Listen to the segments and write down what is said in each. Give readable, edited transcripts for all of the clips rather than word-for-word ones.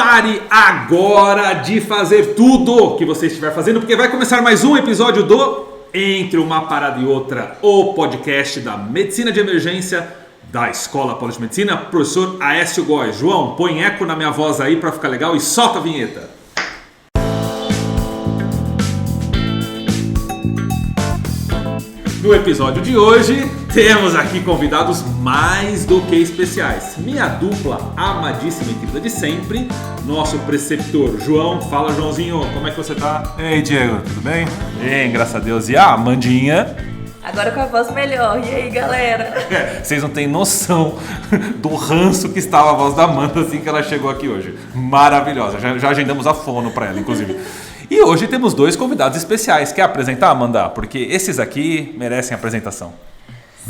Pare agora de fazer tudo que você estiver fazendo, porque vai começar mais um episódio do Entre uma Parada e Outra, o podcast da Medicina de Emergência da Escola Paulista de Medicina, professor Aécio Góes. João, põe eco na minha voz aí pra ficar legal e solta a vinheta. No episódio de hoje, temos aqui convidados mais do que especiais. Minha dupla amadíssima e querida de sempre, nosso preceptor João. Fala, Joãozinho, como é que você tá? Ei, Diego, tudo bem? Bem, graças a Deus. E a Amandinha? Agora com a voz melhor. E aí, galera? Vocês não têm noção do ranço que estava a voz da Amanda assim que ela chegou aqui hoje. Maravilhosa. Já agendamos a fono pra ela, inclusive. E hoje temos dois convidados especiais. Quer apresentar, Amanda? Porque esses aqui merecem apresentação.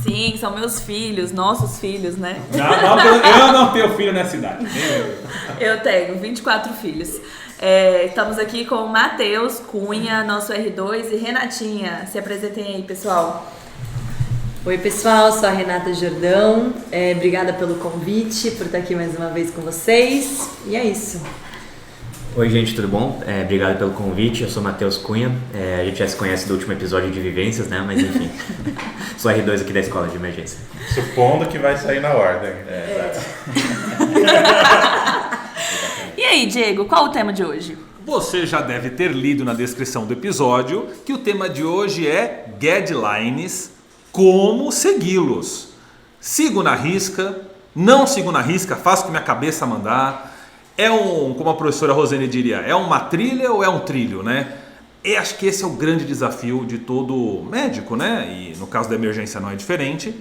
Sim, são meus filhos, nossos filhos, né? Eu não tenho filho nessa idade. Eu tenho 24 filhos. Estamos aqui com o Matheus Cunha, nosso R2, e Renatinha. Se apresentem aí, pessoal. Oi, pessoal, sou a Renata Jordão. Obrigada pelo convite, por estar aqui mais uma vez com vocês. E é isso. Oi, gente, tudo bom? Obrigado pelo convite, eu sou Matheus Cunha, a gente já se conhece do último episódio de Vivências, né? Mas enfim, sou R2 aqui da Escola de Emergência. Supondo que vai sair na ordem. E aí, Diego, qual o tema de hoje? Você já deve ter lido na descrição do episódio que o tema de hoje é guidelines, como segui-los. Sigo na risca, não sigo na risca, faço o que minha cabeça mandar. Como a professora Rosane diria, é uma trilha ou é um trilho, né? E acho que esse é o grande desafio de todo médico, né? E no caso da emergência não é diferente.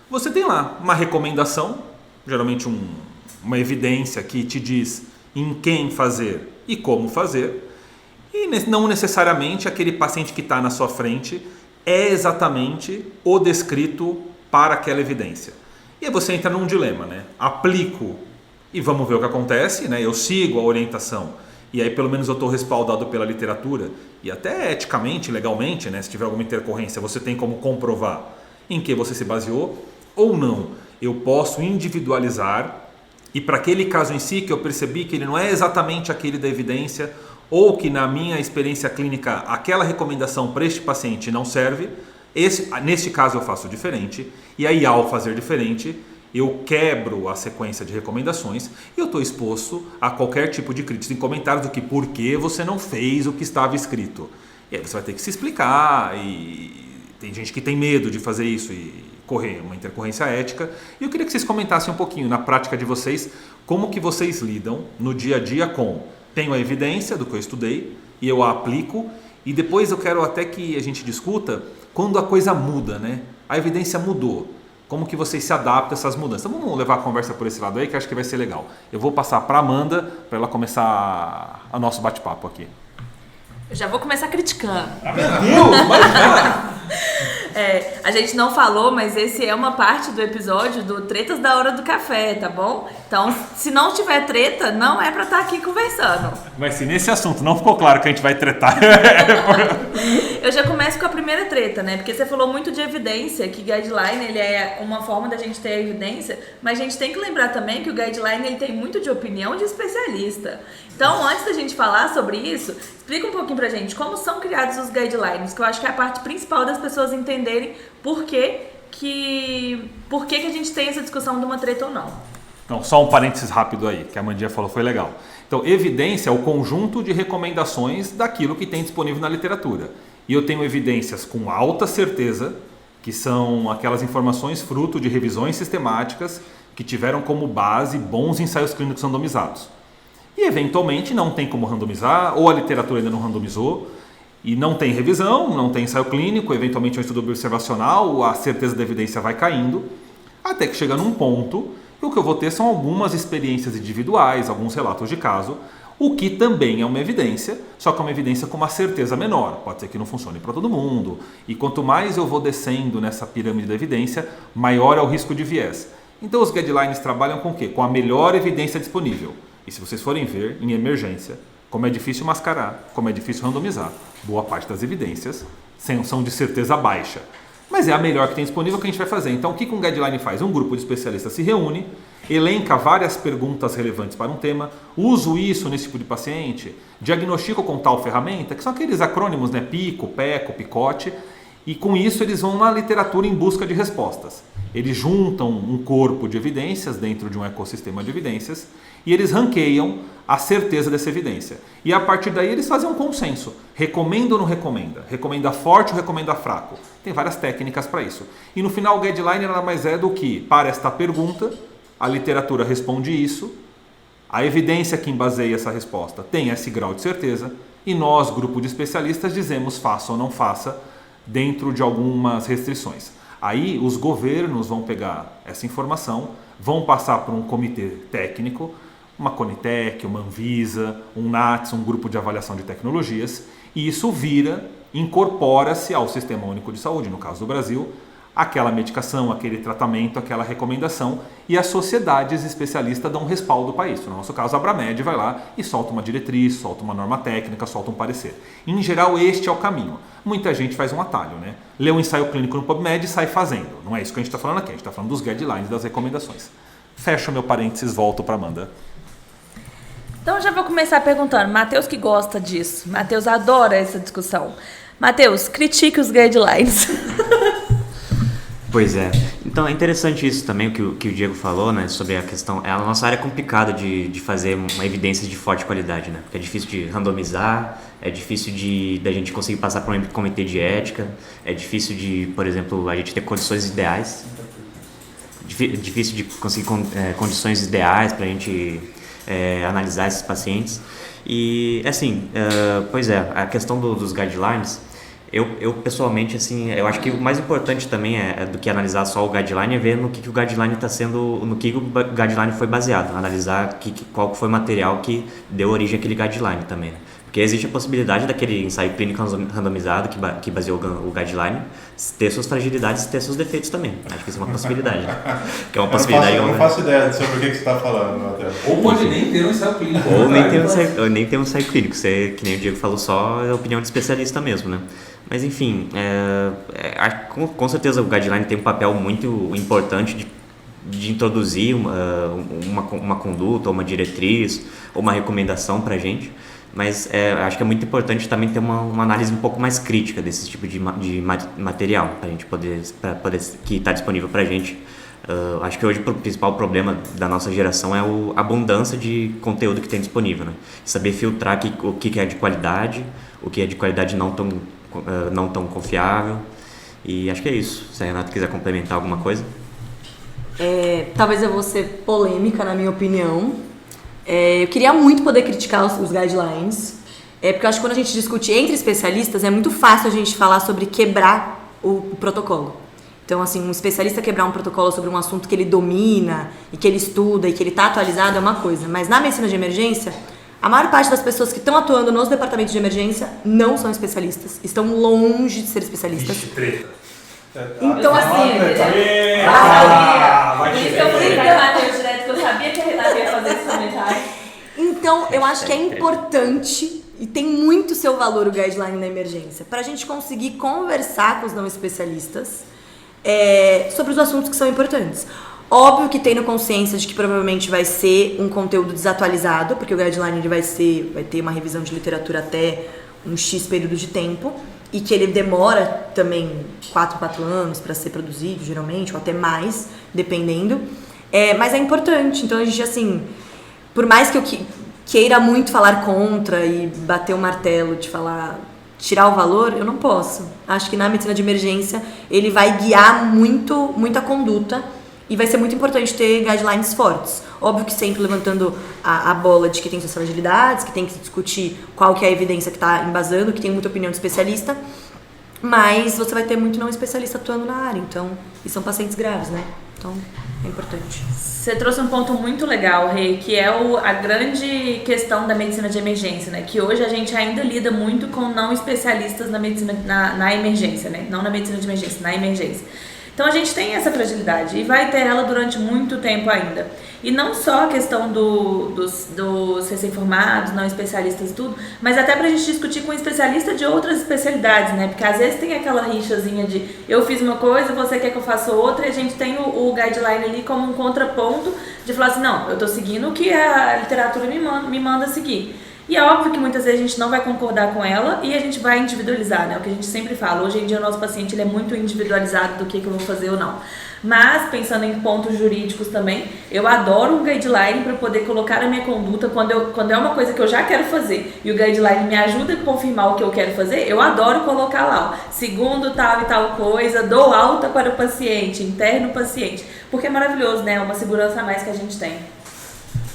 Você tem lá uma recomendação, geralmente uma evidência que te diz em quem fazer e como fazer. E não necessariamente aquele paciente que está na sua frente é exatamente o descrito para aquela evidência. E aí você entra num dilema, né? Aplico e vamos ver o que acontece, né? Eu sigo a orientação e aí pelo menos eu estou respaldado pela literatura e até eticamente, legalmente, né? Se tiver alguma intercorrência, você tem como comprovar em que você se baseou ou não. Eu posso individualizar e para aquele caso em si que eu percebi que ele não é exatamente aquele da evidência ou que na minha experiência clínica aquela recomendação para este paciente não serve, neste caso eu faço diferente e aí ao fazer diferente eu quebro a sequência de recomendações e eu estou exposto a qualquer tipo de crítica em comentários do que por que você não fez o que estava escrito. E aí você vai ter que se explicar e tem gente que tem medo de fazer isso e correr uma intercorrência ética. E eu queria que vocês comentassem um pouquinho na prática de vocês como que vocês lidam no dia a dia com tenho a evidência do que eu estudei e eu a aplico e depois eu quero até que a gente discuta quando a coisa muda, né? A evidência mudou. Como que vocês se adaptam a essas mudanças? Então vamos levar a conversa por esse lado aí que eu acho que vai ser legal. Eu vou passar para a Amanda para ela começar o nosso bate-papo aqui. Eu já vou começar criticando. Meu Deus, mas já! A gente não falou, mas esse é uma parte do episódio do Tretas da Hora do Café, tá bom? Então, se não tiver treta, não é pra estar aqui conversando. Mas se nesse assunto não ficou claro que a gente vai tretar... Eu já começo com a primeira treta, né? Porque você falou muito de evidência, que guideline ele é uma forma da gente ter a evidência, mas a gente tem que lembrar também que o guideline ele tem muito de opinião de especialista. Então, antes da gente falar sobre isso, explica um pouquinho pra gente como são criados os guidelines, que eu acho que é a parte principal das pessoas entenderem por que a gente tem essa discussão de uma treta ou não. Então, só um parênteses rápido aí, que a Amandinha falou, foi legal. Então, evidência é o conjunto de recomendações daquilo que tem disponível na literatura. E eu tenho evidências com alta certeza, que são aquelas informações fruto de revisões sistemáticas que tiveram como base bons ensaios clínicos randomizados. E, eventualmente, não tem como randomizar, ou a literatura ainda não randomizou, e não tem revisão, não tem ensaio clínico, eventualmente um estudo observacional, a certeza da evidência vai caindo, até que chega num ponto que o que eu vou ter são algumas experiências individuais, alguns relatos de caso, o que também é uma evidência, só que é uma evidência com uma certeza menor. Pode ser que não funcione para todo mundo. E quanto mais eu vou descendo nessa pirâmide da evidência, maior é o risco de viés. Então os guidelines trabalham com o quê? Com a melhor evidência disponível. E se vocês forem ver, em emergência, como é difícil mascarar, como é difícil randomizar, boa parte das evidências são de certeza baixa. Mas é a melhor que tem disponível que a gente vai fazer. Então o que um guideline faz? Um grupo de especialistas se reúne elenca várias perguntas relevantes para um tema, uso isso nesse tipo de paciente, diagnostico com tal ferramenta, que são aqueles acrônimos, né? PICO, PECO, PICOT, e com isso eles vão na literatura em busca de respostas. Eles juntam um corpo de evidências dentro de um ecossistema de evidências e eles ranqueiam a certeza dessa evidência. E a partir daí eles fazem um consenso. Recomenda ou não recomenda? Recomenda forte ou recomenda fraco? Tem várias técnicas para isso. E no final o guideline nada mais é do que, para esta pergunta, a literatura responde isso, a evidência que embaseia essa resposta tem esse grau de certeza e nós, grupo de especialistas, dizemos faça ou não faça dentro de algumas restrições. Aí os governos vão pegar essa informação, vão passar por um comitê técnico, uma Conitec, uma Anvisa, um NATS, um grupo de avaliação de tecnologias, e isso incorpora-se ao Sistema Único de Saúde, no caso do Brasil, aquela medicação, aquele tratamento, aquela recomendação, e as sociedades especialistas dão um respaldo para isso. No nosso caso, a Abramed vai lá e solta uma diretriz, solta uma norma técnica, solta um parecer. Em geral, este é o caminho. Muita gente faz um atalho, né? Lê um ensaio clínico no PubMed e sai fazendo. Não é isso que a gente está falando aqui, a gente está falando dos guidelines, das recomendações. Fecho meu parênteses, volto para Amanda. Então já vou começar perguntando, Matheus que gosta disso, Matheus adora essa discussão. Matheus, critique os guidelines. Pois é. Então é interessante isso também, o que o Diego falou, né, sobre a questão. A nossa área é complicada de fazer uma evidência de forte qualidade, né? Porque é difícil de randomizar, é difícil da gente conseguir passar por um comitê de ética, é difícil de, por exemplo, a gente ter condições ideais. Difícil de conseguir condições ideais para a gente analisar esses pacientes. E assim, pois é, a questão dos guidelines. Eu pessoalmente, assim, eu acho que o mais importante também do que analisar só o guideline é ver no que o guideline está sendo, no que o guideline foi baseado, analisar qual foi o material que deu origem àquele guideline também, né? Porque existe a possibilidade daquele ensaio clínico randomizado que baseou o guideline ter suas fragilidades e ter seus defeitos também. Acho que isso é uma possibilidade, né? Que é uma possibilidade. Eu não faço ideia sobre o que você está falando, Matheus. Ou pode nem ter um ensaio clínico. Ou nem ter um ensaio clínico. Você, que nem o Diego falou, só é opinião de especialista mesmo, né? Mas enfim, com certeza o guideline tem um papel muito importante de introduzir uma conduta, ou uma diretriz, ou uma recomendação para a gente. Mas acho que é muito importante também ter uma análise um pouco mais crítica desse tipo de material, para a gente poder que está disponível para a gente. Acho que hoje o principal problema da nossa geração é a abundância de conteúdo que tem disponível, né? Saber filtrar o que é de qualidade, o que é de qualidade não tão confiável. E acho que é isso. Se a Renata quiser complementar alguma coisa. Talvez eu vou ser polêmica, na minha opinião. Eu queria muito poder criticar os guidelines, porque eu acho que quando a gente discute entre especialistas é muito fácil a gente falar sobre quebrar o protocolo. Então, assim, um especialista quebrar um protocolo sobre um assunto que ele domina e que ele estuda e que ele está atualizado é uma coisa. Mas na medicina de emergência, a maior parte das pessoas que estão atuando nos departamentos de emergência não são especialistas, estão longe de ser especialistas. Vixe, treta. Então, assim... Eu sabia que a Renata ia fazer esse comentário. Então, eu acho que é importante e tem muito seu valor o guideline na emergência, para a gente conseguir conversar com os não especialistas sobre os assuntos que são importantes. Óbvio que tendo consciência de que provavelmente vai ser um conteúdo desatualizado, porque o guideline ele vai ter uma revisão de literatura até um X período de tempo, e que ele demora também 4 anos para ser produzido, geralmente, ou até mais, dependendo. Mas é importante. Então, a gente, assim, por mais que eu queira muito falar contra e bater o martelo de falar, tirar o valor, eu não posso. Acho que na medicina de emergência ele vai guiar muita conduta e vai ser muito importante ter guidelines fortes. Óbvio que sempre levantando a bola de que tem suas fragilidades, que tem que se discutir qual que é a evidência que está embasando, que tem muita opinião de especialista, mas você vai ter muito não especialista atuando na área, então, e são pacientes graves, né? Então, é importante. Você trouxe um ponto muito legal, Rei, que é a grande questão da medicina de emergência, né? Que hoje a gente ainda lida muito com não especialistas na medicina, na emergência, né? Não na medicina de emergência, na emergência. Então a gente tem essa fragilidade e vai ter ela durante muito tempo ainda. E não só a questão dos recém-formados, não especialistas e tudo, mas até pra gente discutir com um especialista de outras especialidades, né? Porque às vezes tem aquela rixazinha de eu fiz uma coisa, você quer que eu faça outra, e a gente tem o guideline ali como um contraponto de falar assim, não, eu tô seguindo o que a literatura me manda seguir. E é óbvio que muitas vezes a gente não vai concordar com ela e a gente vai individualizar, né? O que a gente sempre fala, hoje em dia o nosso paciente ele é muito individualizado do que eu vou fazer ou não. Mas, pensando em pontos jurídicos também, eu adoro um guideline para poder colocar a minha conduta quando é uma coisa que eu já quero fazer e o guideline me ajuda a confirmar o que eu quero fazer, eu adoro colocar lá, ó, segundo tal e tal coisa, dou alta para o paciente, interno paciente, porque é maravilhoso, né? É uma segurança a mais que a gente tem.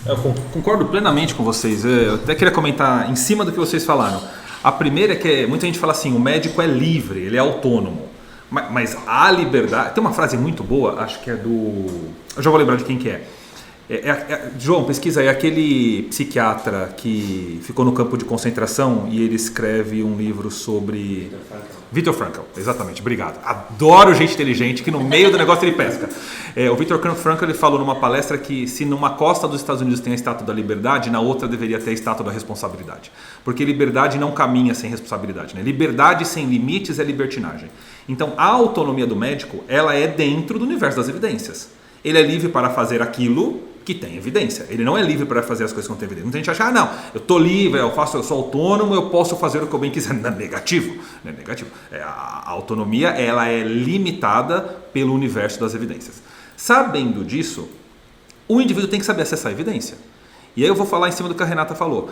Eu concordo plenamente com vocês. Eu até queria comentar em cima do que vocês falaram. A primeira é que muita gente fala assim, o médico é livre, ele é autônomo. Mas a liberdade... Tem uma frase muito boa, acho que é do... Eu já vou lembrar de quem que é. João, pesquisa aí, aquele psiquiatra que ficou no campo de concentração e ele escreve um livro sobre... Viktor Frankl, exatamente, obrigado. Adoro gente inteligente que no meio do negócio ele pesca. O Viktor Frankl ele falou numa palestra que se numa costa dos Estados Unidos tem a estátua da liberdade, na outra deveria ter a estátua da responsabilidade. Porque liberdade não caminha sem responsabilidade, né? Liberdade sem limites é libertinagem. Então a autonomia do médico, ela é dentro do universo das evidências. Ele é livre para fazer aquilo que tem evidência. Ele não é livre para fazer as coisas que não tem evidência. Muita gente acha, não, eu estou livre, eu sou autônomo, eu posso fazer o que eu bem quiser. Não, negativo. Não é negativo. A autonomia ela é limitada pelo universo das evidências. Sabendo disso, o indivíduo tem que saber acessar a evidência. E aí eu vou falar em cima do que a Renata falou.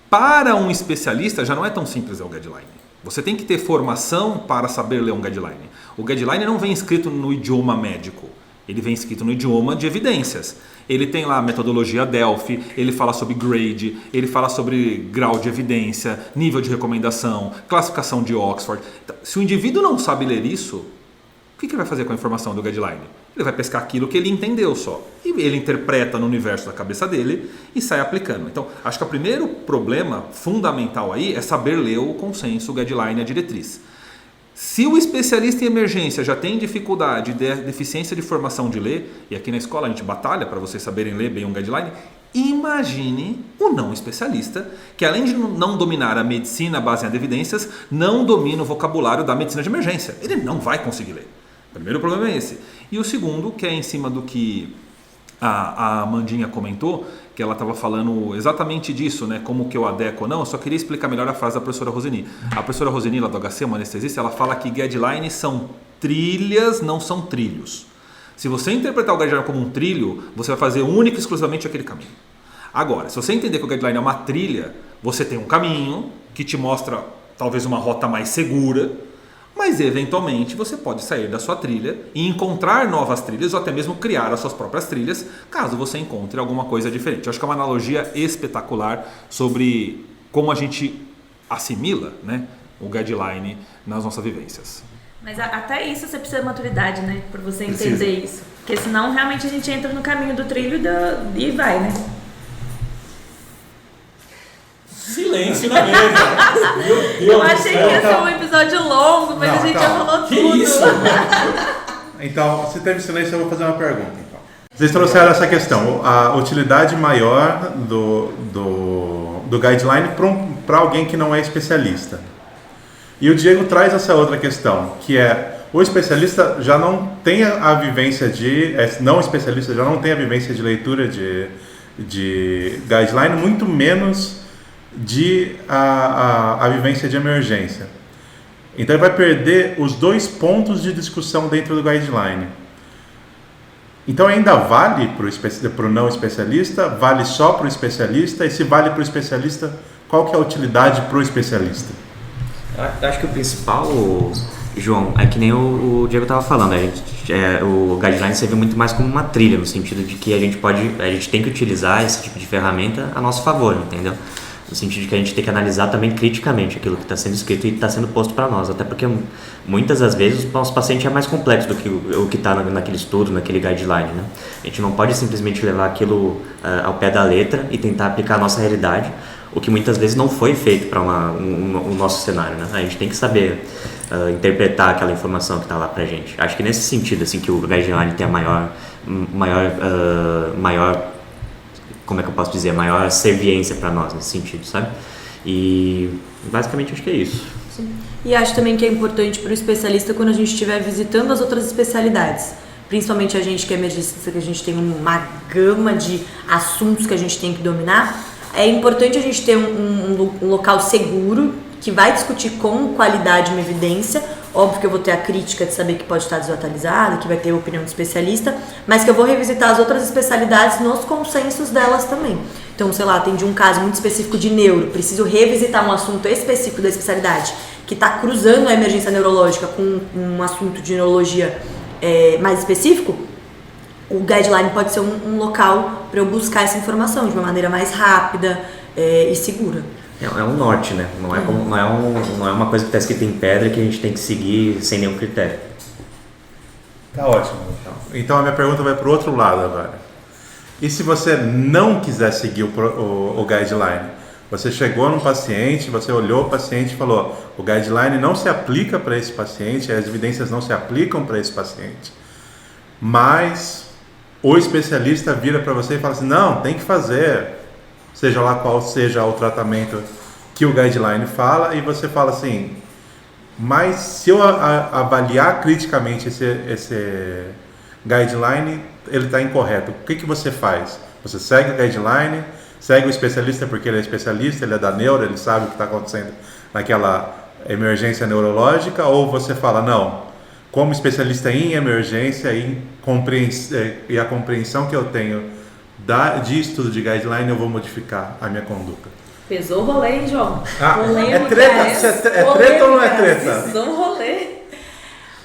Para um especialista já não é tão simples o guideline. Você tem que ter formação para saber ler um guideline. O guideline não vem escrito no idioma médico. Ele vem escrito no idioma de evidências. Ele tem lá a metodologia Delphi, ele fala sobre grade, ele fala sobre grau de evidência, nível de recomendação, classificação de Oxford. Então, se o indivíduo não sabe ler isso, o que ele vai fazer com a informação do guideline? Ele vai pescar aquilo que ele entendeu só. E ele interpreta no universo da cabeça dele e sai aplicando. Então, acho que o primeiro problema fundamental aí é saber ler o consenso, o guideline, a diretriz. Se o especialista em emergência já tem dificuldade, deficiência de formação de ler, e aqui na escola a gente batalha para vocês saberem ler bem um guideline, imagine o não especialista, que além de não dominar a medicina baseada em evidências, não domina o vocabulário da medicina de emergência. Ele não vai conseguir ler. O primeiro problema é esse. E o segundo, que é em cima do que a Amandinha comentou, que ela estava falando exatamente disso, né? Como que eu adequo ou não. Eu só queria explicar melhor a frase da professora Roseni. A professora Roseni, lá do HC, uma anestesista, ela fala que guidelines são trilhas, não são trilhos. Se você interpretar o guideline como um trilho, você vai fazer único e exclusivamente aquele caminho. Agora, se você entender que o guideline é uma trilha, você tem um caminho que te mostra talvez uma rota mais segura, mas eventualmente você pode sair da sua trilha e encontrar novas trilhas ou até mesmo criar as suas próprias trilhas, caso você encontre alguma coisa diferente. Eu acho que é uma analogia espetacular sobre como a gente assimila, né, o guideline nas nossas vivências. Mas até isso você precisa de maturidade, né, para você entender isso. Porque senão realmente a gente entra no caminho do trilho e vai, né? Silêncio na mesa. Meu Deus. Eu achei que ia ser um episódio longo, mas a gente já falou que tudo. Isso? Então, se teve silêncio, eu vou fazer uma pergunta. Então. Vocês trouxeram essa questão, a utilidade maior do guideline para alguém que não é especialista. E o Diego traz essa outra questão, que é o especialista já não tem a vivência não especialista já não tem a vivência de leitura de guideline, muito menos a vivência de emergência. Então ele vai perder os dois pontos de discussão dentro do guideline. Então ainda vale para o não especialista, vale só para o especialista, e se vale para o especialista, qual que é a utilidade para o especialista? Eu acho que o principal, João, é que nem o Diego estava falando, o guideline serve muito mais como uma trilha, no sentido de que a gente tem que utilizar esse tipo de ferramenta a nosso favor, entendeu? no sentido de que a gente tem que analisar também criticamente aquilo que está sendo escrito e está sendo posto para nós, até porque muitas das vezes o nosso paciente é mais complexo do que o que está naquele estudo, naquele guideline, né? A gente não pode simplesmente levar aquilo ao pé da letra e tentar aplicar a nossa realidade, o que muitas vezes não foi feito para o nosso cenário, né? A gente tem que saber interpretar aquela informação que está lá pra gente. Acho que nesse sentido, assim, que o guideline tem a maior, como é que eu posso dizer, maior serviência para nós nesse sentido, sabe? E basicamente acho que é isso. Sim. E acho também que é importante para o especialista quando a gente estiver visitando as outras especialidades. Principalmente a gente que é emergencista, que a gente tem uma gama de assuntos que a gente tem que dominar. É importante a gente ter um local seguro que vai discutir com qualidade uma evidência. Óbvio que eu vou ter a crítica de saber que pode estar desatualizada, que vai ter a opinião do especialista, mas que eu vou revisitar as outras especialidades nos consensos delas também. Então, sei lá, tem de um caso muito específico de neuro, preciso revisitar um assunto específico da especialidade que está cruzando a emergência neurológica com um assunto de neurologia mais específico. O guideline pode ser um local para eu buscar essa informação de uma maneira mais rápida e segura. É um norte, né? Não é uma coisa que está escrita em pedra que a gente tem que seguir sem nenhum critério. Tá ótimo. Então a minha pergunta vai para o outro lado agora. E se você não quiser seguir o guideline? Você chegou num paciente, você olhou o paciente e falou: o guideline não se aplica para esse paciente, as evidências não se aplicam para esse paciente. Mas o especialista vira para você e fala assim: não, tem que fazer, seja lá qual seja o tratamento que o guideline fala, e você fala assim: mas se eu avaliar criticamente esse guideline, ele está incorreto, o que você faz? Você segue o guideline, segue o especialista porque ele é especialista, ele é da neuro, ele sabe o que está acontecendo naquela emergência neurológica, ou você fala: não, como especialista em emergência e a compreensão que eu tenho de estudo de guideline, eu vou modificar a minha conduta? Pesou o rolê, hein, João? É treta? É treta ou não é treta? Pesou um rolê.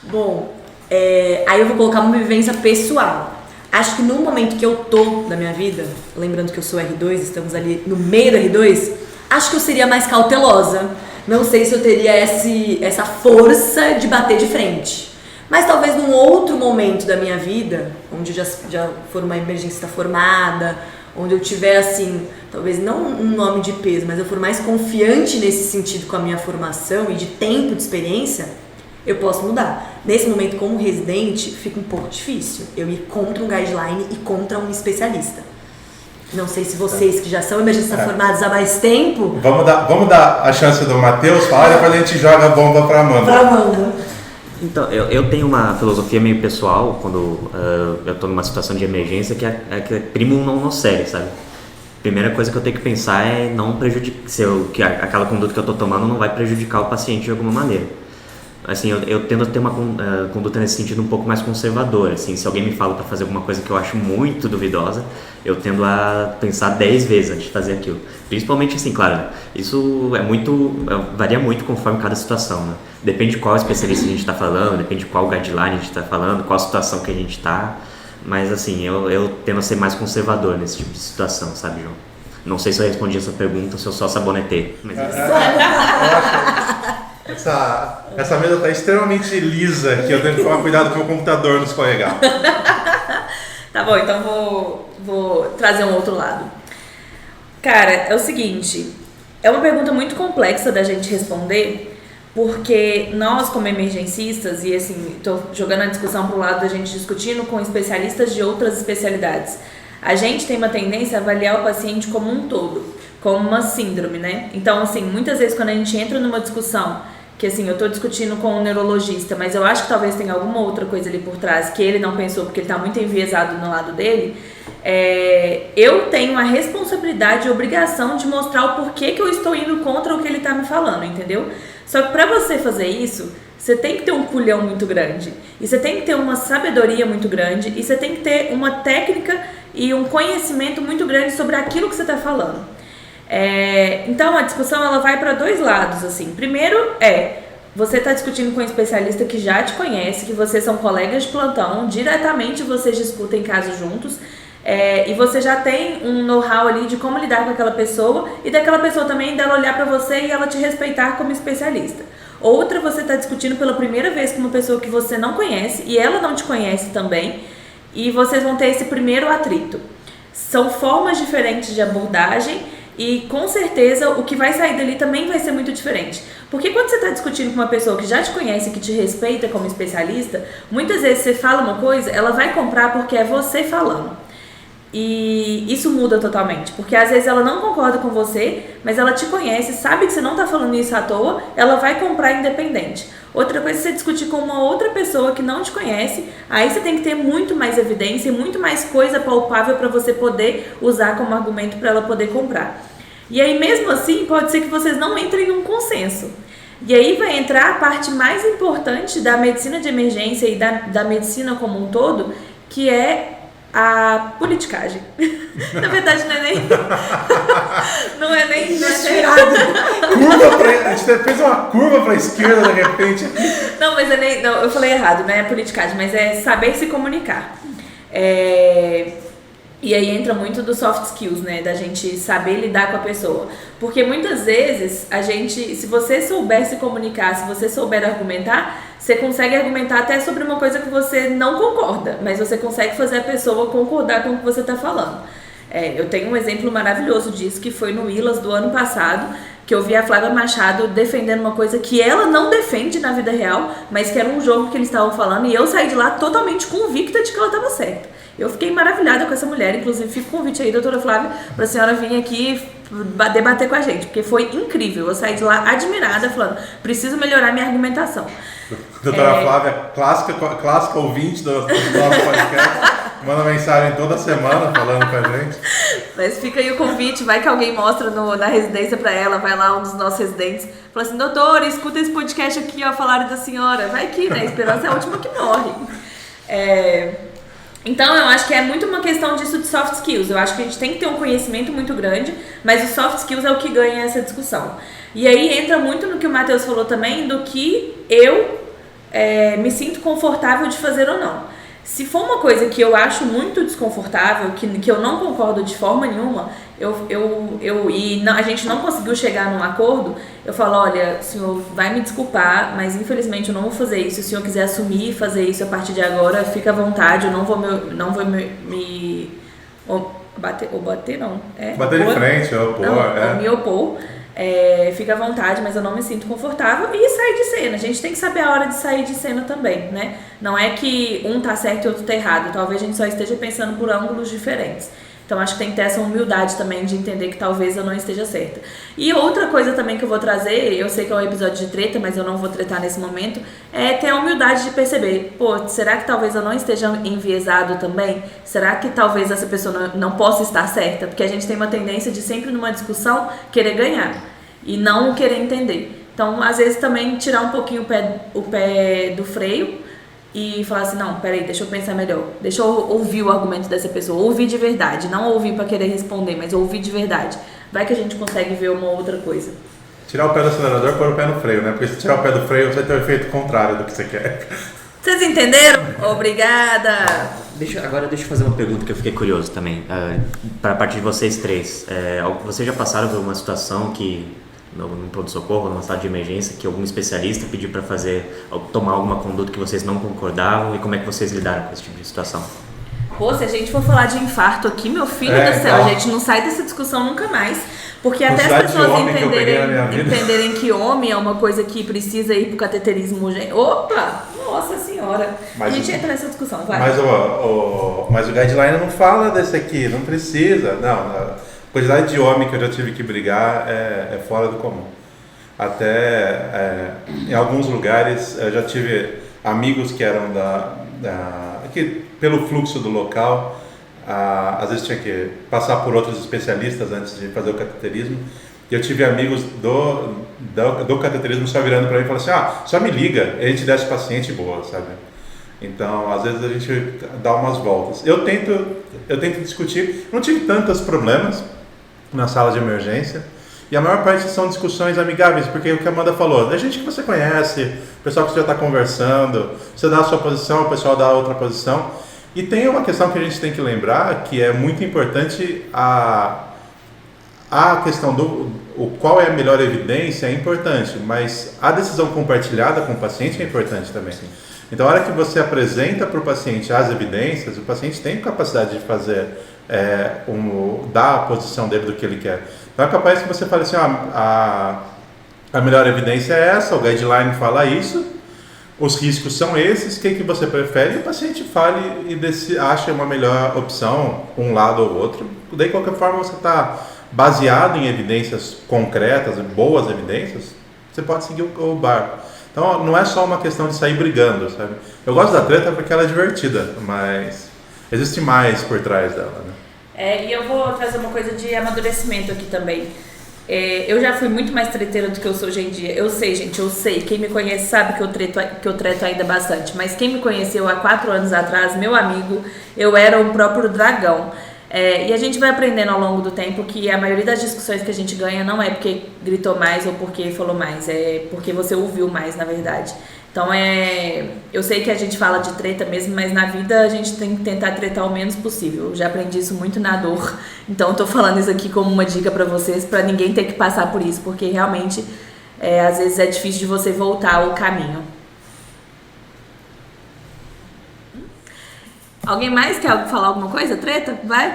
Bom, aí eu vou colocar uma vivência pessoal. Acho que no momento que eu tô da minha vida, lembrando que eu sou R2, estamos ali no meio do R2, acho que eu seria mais cautelosa. Não sei se eu teria essa força de bater de frente. Mas talvez num outro momento da minha vida, onde eu já for uma emergência formada, onde eu tiver assim, talvez não um nome de peso, mas eu for mais confiante nesse sentido com a minha formação e de tempo de experiência, eu posso mudar. Nesse momento, como residente, fica um pouco difícil eu ir contra um guideline e contra um especialista. Não sei se vocês que já são emergencistas formados há mais tempo... Vamos dar a chance do Matheus falar e depois a gente joga a bomba para a Amanda. Então, eu tenho uma filosofia meio pessoal quando eu estou numa situação de emergência que é primo um não sério, sabe? Primeira coisa que eu tenho que pensar é não prejudicar, que aquela conduta que eu estou tomando não vai prejudicar o paciente de alguma maneira. Assim, eu tendo a ter uma conduta nesse sentido um pouco mais conservadora. Assim, se alguém me fala para fazer alguma coisa que eu acho muito duvidosa, eu tendo a pensar 10 vezes antes de fazer aquilo. Principalmente assim, claro, isso varia muito conforme cada situação, né? Depende de qual especialista a gente está falando, depende de qual guideline a gente está falando, qual situação que a gente está. Mas assim, eu tendo a ser mais conservador nesse tipo de situação, sabe, João? Não sei se eu respondi essa pergunta ou se eu só sabonetei. Mas... Essa mesa está extremamente lisa, que eu tenho que tomar cuidado com o computador não escorregar. Tá bom, então vou trazer um outro lado. Cara, é o seguinte, é uma pergunta muito complexa da gente responder, porque nós, como emergencistas, e assim, tô jogando a discussão pro lado da gente discutindo com especialistas de outras especialidades, a gente tem uma tendência a avaliar o paciente como um todo, como uma síndrome, né? Então, assim, muitas vezes quando a gente entra numa discussão, que assim, eu tô discutindo com um neurologista, mas eu acho que talvez tenha alguma outra coisa ali por trás que ele não pensou, porque ele tá muito enviesado no lado dele, eu tenho a responsabilidade e obrigação de mostrar o porquê que eu estou indo contra o que ele tá me falando, entendeu? Só que pra você fazer isso, você tem que ter um culhão muito grande, e você tem que ter uma sabedoria muito grande, e você tem que ter uma técnica e um conhecimento muito grande sobre aquilo que você tá falando. Então a discussão ela vai para dois lados, assim. Primeiro você está discutindo com um especialista que já te conhece, que vocês são colegas de plantão, diretamente vocês discutem casos juntos, e você já tem um know-how ali de como lidar com aquela pessoa e daquela pessoa também dela olhar pra você e ela te respeitar como especialista. Outra, você tá discutindo pela primeira vez com uma pessoa que você não conhece e ela não te conhece também e vocês vão ter esse primeiro atrito. São formas diferentes de abordagem e com certeza o que vai sair dali também vai ser muito diferente. Porque quando você está discutindo com uma pessoa que já te conhece, que te respeita como especialista, muitas vezes você fala uma coisa, ela vai comprar porque é você falando. E isso muda totalmente, porque às vezes ela não concorda com você, mas ela te conhece, sabe que você não está falando isso à toa, ela vai comprar independente. Outra coisa é você discutir com uma outra pessoa que não te conhece, aí você tem que ter muito mais evidência e muito mais coisa palpável para você poder usar como argumento para ela poder comprar. E aí mesmo assim pode ser que vocês não entrem num consenso. E aí vai entrar a parte mais importante da medicina de emergência e da medicina como um todo, que é a politicagem. Na verdade não é nem não é nem a gente fez uma curva para a esquerda de repente. Não, mas não, eu falei errado, não é politicagem, mas é saber se comunicar. E aí entra muito do soft skills, né? Da gente saber lidar com a pessoa. Porque muitas vezes se você souber se comunicar, se você souber argumentar, você consegue argumentar até sobre uma coisa que você não concorda, mas você consegue fazer a pessoa concordar com o que você está falando. Eu tenho um exemplo maravilhoso disso, que foi no ILAS do ano passado, que eu vi a Flávia Machado defendendo uma coisa que ela não defende na vida real, mas que era um jogo que eles estavam falando, e eu saí de lá totalmente convicta de que ela estava certa. Eu fiquei maravilhada com essa mulher, inclusive fica o convite aí, doutora Flávia, para a senhora vir aqui debater com a gente, porque foi incrível. Eu saí de lá admirada, falando, preciso melhorar minha argumentação. Doutora Flávia, clássica ouvinte do nosso podcast, manda mensagem toda semana falando com a gente. Mas fica aí o convite, vai que alguém mostra na residência para ela, vai lá um dos nossos residentes, fala assim, doutora, escuta esse podcast aqui, ó, falaram da senhora. Vai que, né, a esperança é a última que morre. Então, eu acho que é muito uma questão disso de soft skills. Eu acho que a gente tem que ter um conhecimento muito grande, mas o soft skills é o que ganha essa discussão. E aí entra muito no que o Matheus falou também, do que eu me sinto confortável de fazer ou não. Se for uma coisa que eu acho muito desconfortável, que eu não concordo de forma nenhuma, a gente não conseguiu chegar num acordo, eu falo, olha, senhor, vai me desculpar, mas infelizmente eu não vou fazer isso. Se o senhor quiser assumir e fazer isso a partir de agora, fica à vontade, eu não vou me bater de frente, opor. Me opor. Fica à vontade, mas eu não me sinto confortável, e sair de cena. A gente tem que saber a hora de sair de cena também, né? Não é que um tá certo e outro tá errado, talvez a gente só esteja pensando por ângulos diferentes. Então acho que tem que ter essa humildade também de entender que talvez eu não esteja certa. E outra coisa também que eu vou trazer, eu sei que é um episódio de treta, mas eu não vou tretar nesse momento, é ter a humildade de perceber, será que talvez eu não esteja enviesado também? Será que talvez essa pessoa não possa estar certa? Porque a gente tem uma tendência de sempre numa discussão querer ganhar e não querer entender. Então, às vezes também tirar um pouquinho o pé do freio e falar assim, não, peraí, deixa eu pensar melhor, deixa eu ouvir o argumento dessa pessoa, ouvir de verdade, não ouvir para querer responder, mas ouvir de verdade. Vai que a gente consegue ver uma outra coisa. Tirar o pé do acelerador e pôr o pé no freio, né? Porque se tirar o pé do freio, você vai ter o efeito contrário do que você quer. Vocês entenderam? Obrigada! Agora deixa eu fazer uma pergunta que eu fiquei curioso também, para a partir de vocês três. Vocês já passaram por uma situação que no pronto-socorro, numa sala de emergência, que algum especialista pediu para tomar alguma conduta que vocês não concordavam, e como é que vocês lidaram com esse tipo de situação? Se a gente for falar de infarto aqui, meu filho do céu, a gente não sai dessa discussão nunca mais, porque até as pessoas entenderem que homem é uma coisa que precisa ir pro cateterismo urgente. Opa! Nossa senhora! A gente entra nessa discussão, vai. Mas o guideline não fala desse aqui, não precisa, não. A quantidade de homem que eu já tive que brigar é fora do comum. Até em alguns lugares eu já tive amigos que eram que pelo fluxo do local, às vezes tinha que passar por outros especialistas antes de fazer o cateterismo. E eu tive amigos do cateterismo só virando para mim e falando assim, só me liga, a gente desce paciente boa, sabe? Então, às vezes a gente dá umas voltas. Eu tento discutir, não tive tantos problemas na sala de emergência, e a maior parte são discussões amigáveis, porque o que a Amanda falou, da gente que você conhece, o pessoal que você já está conversando, você dá a sua posição, o pessoal dá a outra posição, E tem uma questão que a gente tem que lembrar, que é muito importante, a questão qual é a melhor evidência é importante, mas a decisão compartilhada com o paciente é importante também. Sim. Então, a hora que você apresenta para o paciente as evidências, o paciente tem capacidade de fazer, dar a posição dele do que ele quer. Então, é capaz que você fale assim, a melhor evidência é essa, o guideline fala isso, os riscos são esses, o que você prefere? E o paciente fale e acha uma melhor opção, um lado ou outro. Daí, de qualquer forma, você está baseado em evidências concretas, boas evidências, você pode seguir o barco. Então, não é só uma questão de sair brigando, sabe? Eu gosto da treta porque ela é divertida, mas existe mais por trás dela, né? E eu vou trazer uma coisa de amadurecimento aqui também. Eu já fui muito mais treteira do que eu sou hoje em dia. Eu sei, gente, quem me conhece sabe que eu treto ainda bastante. Mas quem me conheceu há 4 anos atrás, meu amigo, eu era o próprio dragão. E a gente vai aprendendo ao longo do tempo que a maioria das discussões que a gente ganha não é porque gritou mais ou porque falou mais, é porque você ouviu mais, na verdade. Então, eu sei que a gente fala de treta mesmo, mas na vida a gente tem que tentar tretar o menos possível. Eu já aprendi isso muito na dor, então eu tô falando isso aqui como uma dica pra vocês, pra ninguém ter que passar por isso, porque realmente, às vezes é difícil de você voltar ao caminho. Alguém mais quer falar alguma coisa? Treta? Vai?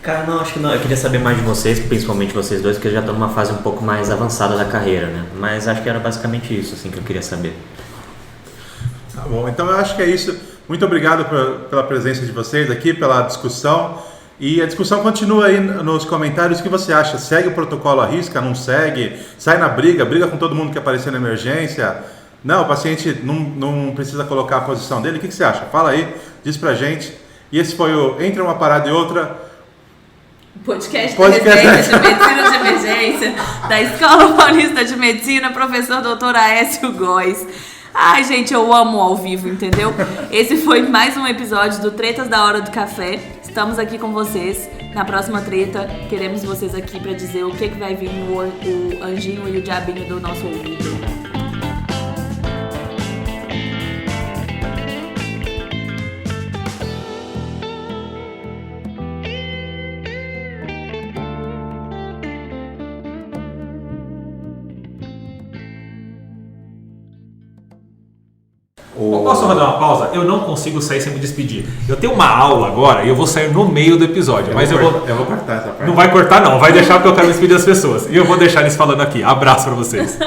Cara, não, acho que não. Eu queria saber mais de vocês, principalmente vocês dois, que já estão numa fase um pouco mais avançada da carreira, né? Mas acho que era basicamente isso, assim, que eu queria saber. Tá bom, então eu acho que é isso. Muito obrigado pela presença de vocês aqui, pela discussão. E a discussão continua aí nos comentários. O que você acha? Segue o protocolo à risca? Não segue? Sai na briga com todo mundo que aparecer na emergência? Não, o paciente não precisa colocar a posição dele. O que você acha? Fala aí, diz pra gente. E esse foi o Entre uma Parada e Outra. Podcast da Residência de Medicina de Emergência da Escola Paulista de Medicina, professor Dr. Aécio Góes. Ai, gente, eu amo ao vivo, entendeu? Esse foi mais um episódio do Tretas da Hora do Café. Estamos aqui com vocês. Na próxima treta, queremos vocês aqui pra dizer o que vai vir o anjinho e o diabinho do nosso ouvido. Posso fazer uma pausa? Eu não consigo sair sem me despedir. Eu tenho uma aula agora e eu vou sair no meio do episódio. Eu vou cortar essa parte. Não vai cortar não, vai deixar porque eu quero me despedir das pessoas. E eu vou deixar eles falando aqui. Abraço pra vocês.